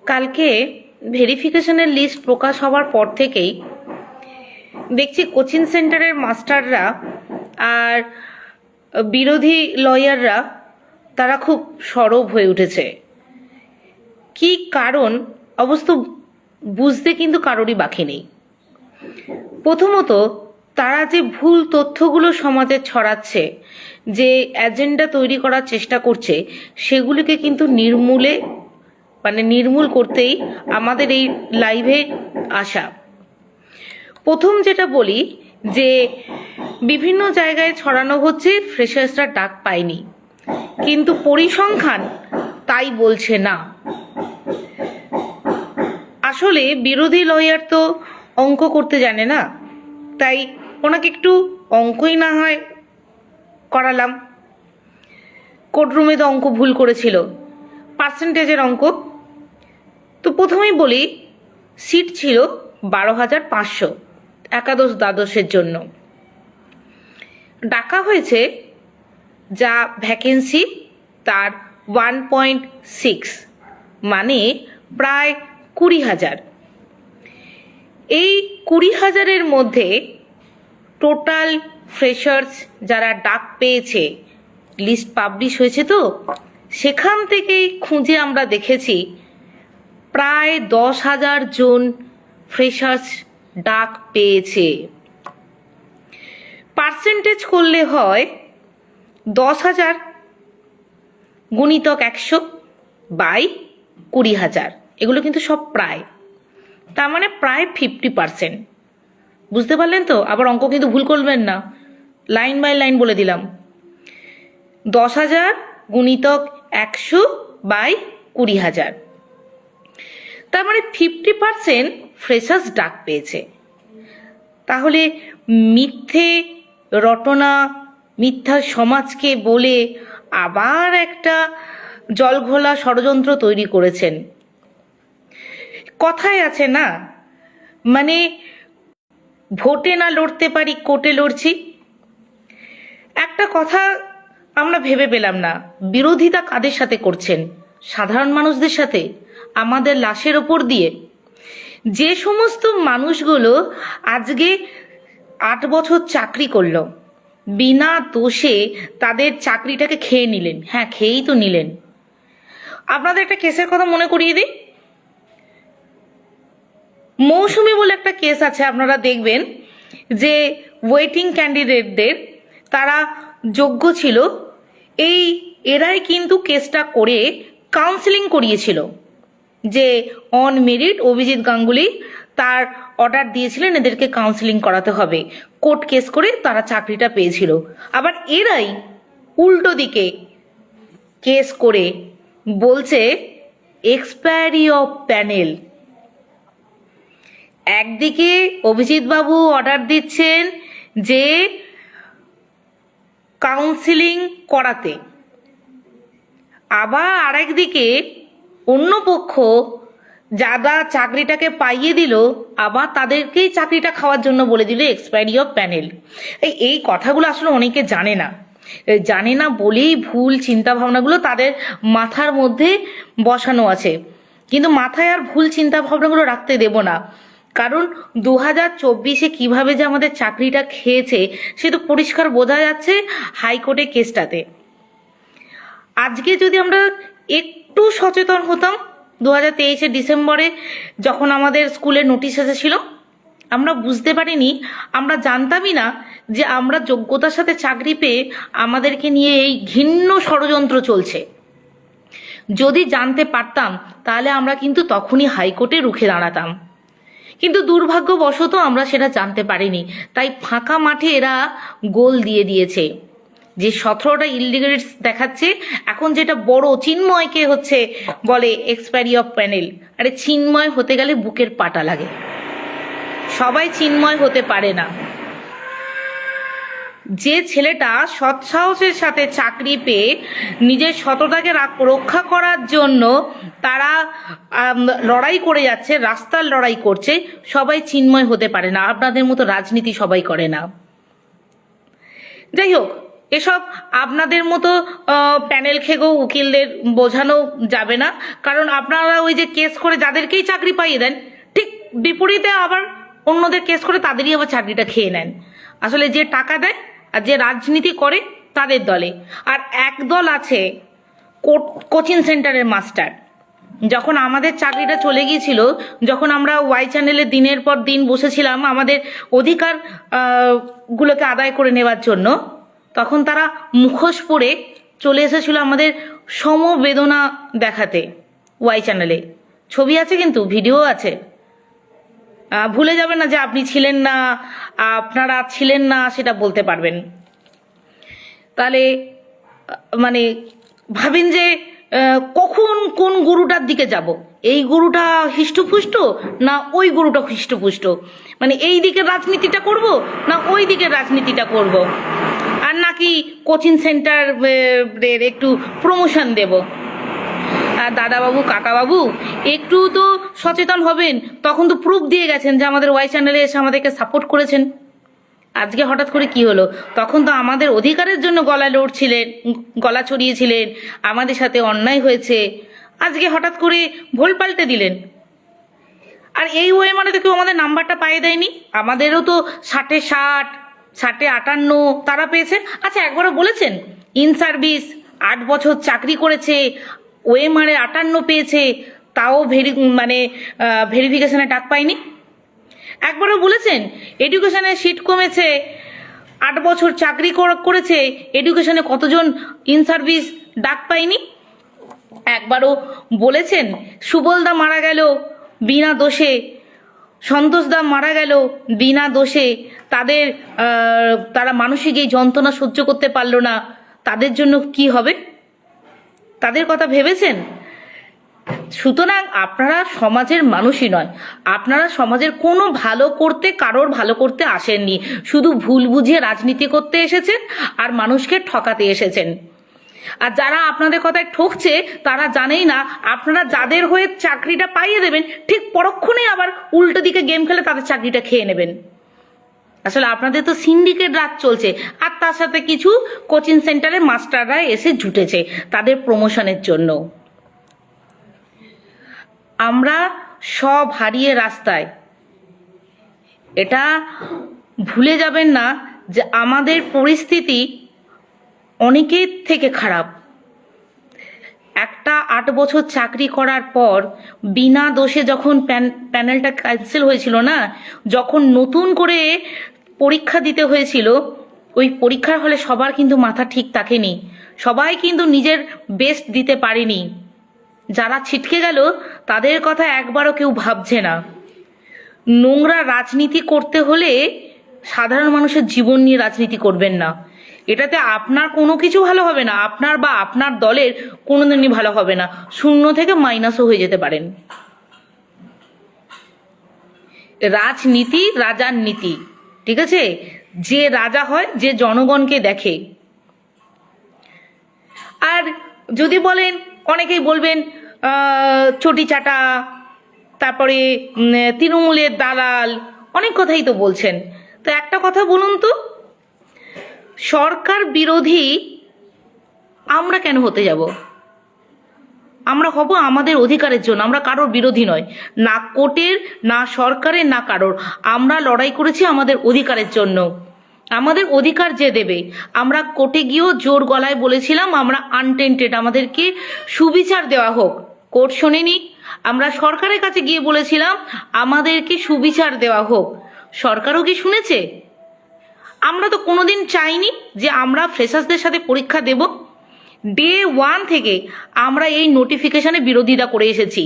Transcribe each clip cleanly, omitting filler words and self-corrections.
কালকে ভেরিফিকেশনের লিস্ট প্রকাশ হওয়ার পর থেকেই দেখছি কোচিং সেন্টারের মাস্টাররা আর বিরোধী লয়াররা তারা খুব সরব হয়ে উঠেছে। কি কারণ অবশ্য বুঝতে কিন্তু কারোরই বাকি নেই। প্রথমত, তারা যে ভুল তথ্যগুলো সমাজে ছড়াচ্ছে, যে এজেন্ডা তৈরি করার চেষ্টা করছে, সেগুলিকে কিন্তু নির্মূল করতেই আমাদের এই লাইভে আসা। প্রথম যেটা বলি যে বিভিন্ন জায়গায় ছড়ানো হচ্ছে ফ্রেশার্সরা ডাক পায়নি, কিন্তু পরিসংখ্যান তাই বলছে না। আসলে বিরোধী লয়ার তো অঙ্ক করতে জানে না, তাই ওনাকে একটু অঙ্কই না হয় করালাম। কোর্টরুমে তো অঙ্ক ভুল করেছিল, পার্সেন্টেজের অঙ্ক। তো প্রথমেই বলি, সিট ছিল 12,500 একাদশ দ্বাদশের জন্য। ডাকা হয়েছে যা ভ্যাকেন্সি তার 1.6, মানে প্রায় 20,000। এই 20,000-এর মধ্যে টোটাল ফ্রেশার্স যারা ডাক পেয়েছে, লিস্ট পাবলিশ হয়েছে, তো সেখান থেকেই খুঁজে আমরা দেখেছি প্রায় 10,000 জন ফ্রেশার্স ডাক পেয়েছে। পার্সেন্টেজ করলে হয় 10,000 গুণিতক 100 বাই 20,000। এগুলো কিন্তু সব প্রায়, তার মানে প্রায় 50%। বুঝতে পারলেন তো? আবার অঙ্ক কিন্তু ভুল করবেন না, লাইন বাই লাইন বলে দিলাম। 10,000 গুণিতক 100 বাই 20,000, তার মানে 50% ফ্রেশার্স ডাক পেয়েছে। তাহলে মিথ্যে রটনা, মিথ্যা সমাজকে বলে আবার একটা জলঘোলা ষড়যন্ত্র তৈরি করেছেন। কথায় আছে না, মানে ভোটে না লড়তে পারি কোর্টে লড়ছি। একটা কথা আমরা ভেবে পেলাম না, বিরোধিতা কাদের সাথে করছেন? সাধারণ মানুষদের সাথে, আমাদের লাশের ওপর দিয়ে। যে সমস্ত মানুষগুলো আজকে 8 বছর চাকরি করলো, বিনা দোষে তাদের চাকরিটাকে খেয়ে নিলেন। হ্যাঁ, খেয়েই তো নিলেন। আপনাদের একটা কেসের কথা মনে করিয়ে দিই। মৌসুমি বলে একটা কেস আছে, আপনারা দেখবেন যে ওয়েটিং ক্যান্ডিডেটদের তারা যোগ্য ছিল, এরাই কিন্তু কেসটা করে কাউন্সিলিং করিয়েছিল, যে অন মেরিট অভিজিৎ গাঙ্গুলি তার অর্ডার দিয়েছিলেন এদেরকে কাউন্সিলিং করাতে হবে। কোর্ট কেস করে তারা চাকরিটা পেয়েছিল। আবার এরাই উল্টো দিকে কেস করে বলছে এক্সপায়ারি অফ প্যানেল। একদিকে অভিজিৎ বাবু অর্ডার দিচ্ছেন যে কাউন্সিলিং করাতে, আবার আরেকদিকে অন্য পক্ষ যারা চাকরিটাকে পাইয়ে দিল, আবার তাদেরকেই চাকরিটা খাওয়ার জন্য বলে দিল এক্সপায়ারি অফ প্যানেল। এই কথাগুলো আসলে অনেকে জানে না বলেই ভুল চিন্তা ভাবনাগুলো তাদের মাথার মধ্যে বসানো আছে। কিন্তু মাথায় আর ভুল চিন্তা ভাবনাগুলো রাখতে দেব না, কারণ 2024-এ কিভাবে যে আমাদের চাকরিটা খেয়েছে সে তো পরিষ্কার বোঝা যাচ্ছে হাইকোর্টে কেসটাতে। আজকে যদি আমরা একটু সচেতন হতাম, 2023-এর ডিসেম্বরে যখন আমাদের স্কুলে নোটিশ এসেছিল, আমরা বুঝতে পারিনি, আমরা জানতামই না যে আমরা যোগ্যতার সাথে চাকরি পেয়ে আমাদেরকে নিয়ে এই ঘৃণ্য ষড়যন্ত্র চলছে। যদি জানতে পারতাম তাহলে আমরা কিন্তু তখনই হাইকোর্টে রুখে দাঁড়াতাম, কিন্তু দুর্ভাগ্যবশত আমরা সেটা জানতে পারিনি। তাই ফাঁকা মাঠে এরা গোল দিয়ে দিয়েছে। যে 17টা ইলিগালিটিস দেখাচ্ছে, এখন যেটা বড় চিন্ময়কে বলে এক্সপায়ারি অফ প্যানেল। আরে চিন্ময় হতে গেলে বুকের পাটা লাগে, সবাই চিন্ময় হতে পারে না। যে ছেলেটা সৎসাহসের সাথে চাকরি পেয়ে নিজের সততাকে রক্ষা করার জন্য তারা লড়াই করে যাচ্ছে, রাস্তার লড়াই করছে, সবাই চিন্ময় হতে পারে না। আপনাদের মতো রাজনীতি সবাই করে না। যাই হোক, এসব আপনাদের মতো প্যানেল খেগো উকিলদের বোঝানো যাবে না, কারণ আপনারা ওই যে কেস করে যাদেরকেই চাকরি পাইয়ে দেন, ঠিক বিপরীতে আবার অন্যদের কেস করে তাদেরই আবার চাকরিটা খেয়ে নেন। আসলে যে টাকা দেয় আর যে রাজনীতি করে তাদের দলে। আর এক দল আছে কোচিং সেন্টারের মাস্টার। যখন আমাদের চাকরিটা চলে গিয়েছিল, যখন আমরা ওয়াই চ্যানেলে দিনের পর দিন বসেছিলাম আমাদের অধিকার গুলোকে আদায় করে নেওয়ার জন্য, তখন তারা মুখোশ পরে চলে এসেছিল আমাদের সমবেদনা দেখাতে। ওয়াই চ্যানেলে ছবি আছে, কিন্তু ভিডিও আছে। ভুলে যাবেন না যে আপনি ছিলেন না, আপনারা ছিলেন না সেটা বলতে পারবেন। তাহলে মানে ভাবেন যে কখন কোন গুরুটার দিকে যাব, এই গুরুটা হিষ্টপুষ্ট না ওই গুরুটা হিষ্টপুষ্ট, মানে এই দিকের রাজনীতিটা করব না ওই দিকের রাজনীতিটা করব, আর নাকি কোচিং সেন্টার একটু প্রমোশন দেব। দাদাবাবু কাকাবাবু একটু তো সচেতন হবেন। তখন তো প্রুফ দিয়ে গেছেন যে আমাদের ওয়াই চ্যানেলে এসে আমাদেরকে সাপোর্ট করেছেন। আজকে হঠাৎ করে কি হলো? তখন তো আমাদের অধিকারের জন্য গলা লড়ছিলেন, গলা ছড়িয়েছিলেন, আমাদের সাথে অন্যায় হয়েছে। আজকে হঠাৎ করে ভোল পাল্টে দিলেন। আর এই ওয়ে মানে তো কেউ আমাদের নাম্বারটা পাইয়ে দেয়নি। আমাদেরও তো 60-এ 60, 60-এ 58 তারা পেয়েছে। আচ্ছা, একবারও বলেছেন ইন সার্ভিস 8 বছর চাকরি করেছে, ওএমআরে 58 পেয়েছে, তাও ভেরিফিকেশনে ডাক পায়নি? একবারও বলেছেন এডুকেশনে সিট কমেছে, 8 বছর চাকরি করেছে, এডুকেশনে কতজন ইন সার্ভিস ডাক পায়নি? একবারও বলেছেন সুবলদা মারা গেল বিনা দোষে, সন্তোষদা মারা গেল বিনা দোষে, তারা মানসিক এই যন্ত্রণা সহ্য করতে পারলো না, তাদের জন্য কি হবে? তাদের কথা ভেবেছেন? সুতরাং আপনারা সমাজের মানুষই নয়, আপনারা সমাজের কোনো ভালো করতে, কারোর ভালো করতে আসেননি, শুধু ভুল বুঝিয়ে রাজনীতি করতে এসেছেন আর মানুষকে ঠকাতে এসেছেন। আর যারা আপনাদের কথায় ঠকছে তারা জানেই না আপনারা যাদের হয়ে চাকরিটা পাইয়ে দেবেন, ঠিক পরক্ষণে আবার উল্টো দিকে গেম খেলে তাদের চাকরিটা খেয়ে নেবেন। আসলে আপনাদের তো সিন্ডিকেট রাজ চলছে, আর তার সাথে কিছু কোচিং সেন্টারের মাস্টাররা এসে জুটেছে তাদের প্রমোশনের জন্য। আমরা সব হারিয়ে রাস্তায়। এটা ভুলে যাবেন না যে আমাদের পরিস্থিতি অনেকের থেকে খারাপ। একটা 8 বছর চাকরি করার পর বিনা দোষে যখন প্যানেলটা ক্যান্সেল হয়েছিল না, যখন নতুন করে পরীক্ষা দিতে হয়েছিল, ওই পরীক্ষার হলে সবার কিন্তু মাথা ঠিক থাকেনি, সবাই কিন্তু নিজের বেস্ট দিতে পারেনি। যারা ছিটকে গেল তাদের কথা একবারও কেউ ভাবছে না। নোংরা রাজনীতি করতে হলে সাধারণ মানুষের জীবন নিয়ে রাজনীতি করবেন না। এটাতে আপনার কোনো কিছু ভালো হবে না, আপনার বা আপনার দলের কোনোদিনই ভালো হবে না, 0 থেকে মাইনাসও হয়ে যেতে পারেন। রাজনীতি রাজার নীতি, ঠিক আছে? যে রাজা হয়, যে জনগণকে দেখে। আর যদি বলেন, অনেকেই বলবেন চটি চাটা, তারপরে তৃণমূলের দালাল, অনেক কথাই তো বলছেন। তো একটা কথা বলুন তো, সরকার বিরোধী আমরা কেন হতে যাব? আমরা হব আমাদের অধিকারের জন্য, আমরা কারোর বিরোধী নয়, না কোর্টের, না সরকারের, না কারোর। আমরা লড়াই করেছি আমাদের অধিকারের জন্য। আমাদের অধিকার যে দেবে, আমরা কোর্টে গিয়েও জোর গলায় বলেছিলাম আমরা আনটেন্টেড, আমাদেরকে সুবিচার দেওয়া হোক। কোর্ট শোনেনি। আমরা সরকারের কাছে গিয়ে বলেছিলাম আমাদেরকে সুবিচার দেওয়া হোক, সরকারও কি শুনেছে? আমরা তো কোনোদিন চাইনি যে আমরা ফ্রেশার্সদের সাথে পরীক্ষা দেব। ডে 1 থেকে আমরা এই নোটিফিকেশনের বিরোধিতা করে এসেছি,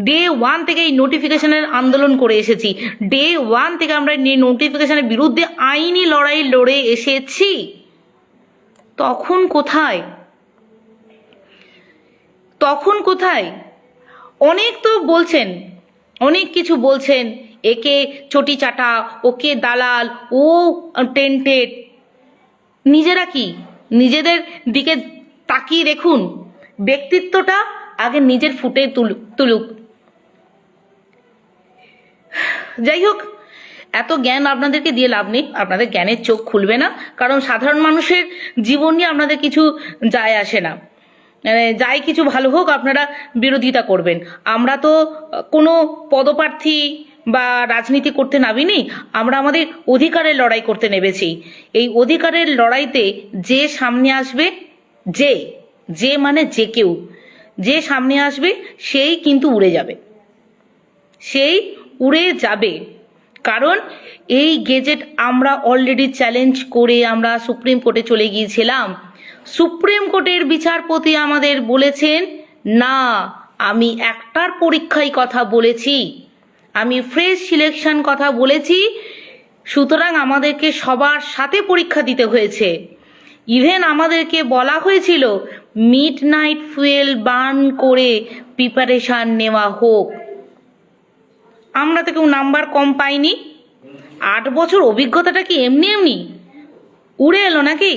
ডে 1 থেকে এই নোটিফিকেশনের আন্দোলন করে এসেছি, ডে 1 থেকে আমরা এই নোটিফিকেশনের বিরুদ্ধে আইনি লড়াই লড়ে এসেছি। তখন কোথায়? অনেক তো বলছেন, অনেক কিছু বলছেন, একে চটি চাটা, ওকে দালাল, ও টেন্টেড। নিজেরা কি? নিজেদের দিকে তাকিয়ে দেখুন, ব্যক্তিত্বটা আগে নিজের ফুটে তুলুক। যাই হোক, এত জ্ঞান আপনাদেরকে দিয়ে লাভ নেই, আপনাদের জ্ঞানের চোখ খুলবে না, কারণ সাধারণ মানুষের জীবন নিয়ে আপনাদের কিছু যায় আসে না। যাই কিছু ভালো হোক আপনারা বিরোধিতা করবেন। আমরা তো কোনো পদপ্রার্থী বা রাজনীতি করতে নামিনি, আমরা আমাদের অধিকারের লড়াই করতে নেমেছি। এই অধিকারের লড়াইতে যে সামনে আসবে, যে মানে যে কেউ যে সামনে আসবে সেই কিন্তু উড়ে যাবে, সেই উড়ে যাবে। কারণ এই গেজেট আমরা অলরেডি চ্যালেঞ্জ করে আমরা সুপ্রিম কোর্টে চলে গিয়েছিলাম। সুপ্রিম কোর্টের বিচারপতি আমাদের বলেছেন, না, আমি একটার পরীক্ষায় কথা বলেছি, আমি ফ্রেশ সিলেকশন কথা বলেছি, সুতরাং আমাদেরকে সবার সাথে পরীক্ষা দিতে হয়েছে। ইভেন আমাদেরকে বলা হয়েছিল মিড নাইট ফুয়েল বার্ন করে প্রিপারেশান নেওয়া হোক। আমরা তো কেউ নাম্বার কম পাইনি। 8 বছর অভিজ্ঞতাটা কি এমনি এমনি উড়ে এলো নাকি,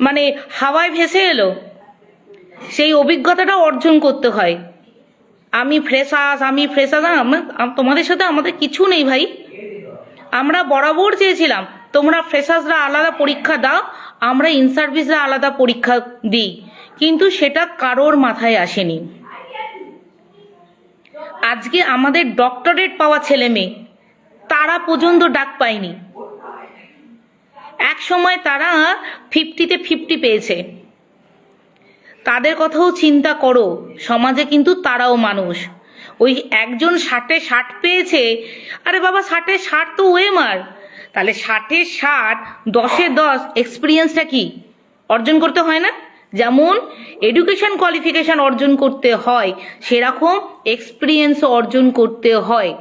মানে হাওয়ায় ভেসে এলো? সেই অভিজ্ঞতাটা অর্জন করতে হয়। আমি ফ্রেশার্স, তোমাদের সাথে আমাদের কিছু নেই ভাই। আমরা বরাবর চেয়েছিলাম তোমরা ফ্রেশার্সরা আলাদা পরীক্ষা দাও, আমরা ইন সার্ভিসরা আলাদা পরীক্ষা দিই, কিন্তু সেটা কারোর মাথায় আসেনি। আজকে আমাদের ডক্টরেট পাওয়া ছেলে মেয়ে তারা পর্যন্ত ডাক পায়নি। এক সময় তারা 50-তে 50 পেয়েছে। তাদের কথাও চিন্তা করো, সমাজে কিন্তু তারাও মানুষ। ওই একজন 60-এ 60 পেয়েছে, আরে বাবা 60-এ 60 তো ওএমআর, তাহলে 60-এ 60 10-এ 10 এক্সপিরিয়েন্সটা কি অর্জন করতে হয় না? যেমন এডুকেশন কোয়ালিফিকেশন অর্জন করতে হয়, সেরকম এক্সপিরিয়েন্সও অর্জন করতে হয়।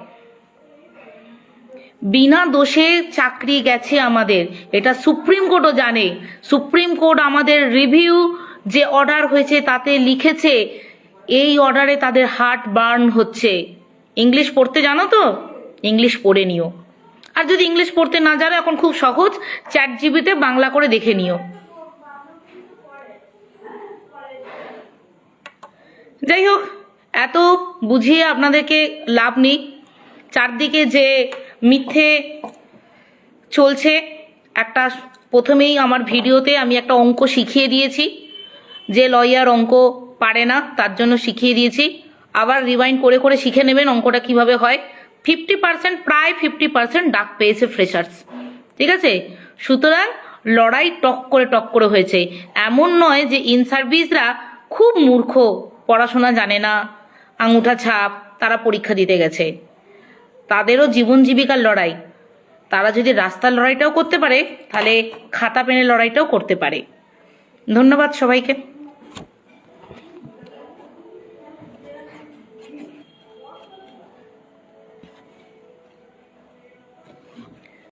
বিনা দোষে চাকরি গেছে আমাদের, এটা সুপ্রিম কোর্টও জানে। সুপ্রিম কোর্ট আমাদের রিভিউ যে অর্ডার হয়েছে তাতে লিখেছে এই অর্ডারে তাদের হার্ট বার্ন হচ্ছে। ইংলিশ পড়তে জানো তো? ইংলিশ পড়ে নিও। আর যদি ইংলিশ পড়তে না জানো, এখন খুব সহজ, চ্যাটজিপিতে বাংলা করে দেখে নিও। যাই হোক, এত বুঝিয়ে আপনাদেরকে লাভ নেই। চারদিকে যে মিথ্যে চলছে, একটা প্রথমেই আমার ভিডিওতে আমি একটা অঙ্ক শিখিয়ে দিয়েছি, যে লয়ার অঙ্ক পারে না তার জন্য শিখিয়ে দিয়েছি। আবার রিওয়াইন্ড করে করে শিখে নেবেন অঙ্কটা কিভাবে হয়। 50%, প্রায় 50% ডাক পেয়েছে ফ্রেশার্স, ঠিক আছে? সুতরাং লড়াই টক করে হয়েছে। এমন নয় যে ইন সার্ভিসরা খুব মূর্খ, পড়াশোনা জানে না, আঙুঠা ছাপ, তারা পরীক্ষা দিতে গেছে। তাদেরও জীবন জীবিকার লড়াই। তারা যদি রাস্তার লড়াইটাও করতে পারে, তাহলে খাতা পেনের লড়াইটাও করতে পারে। ধন্যবাদ সবাইকে।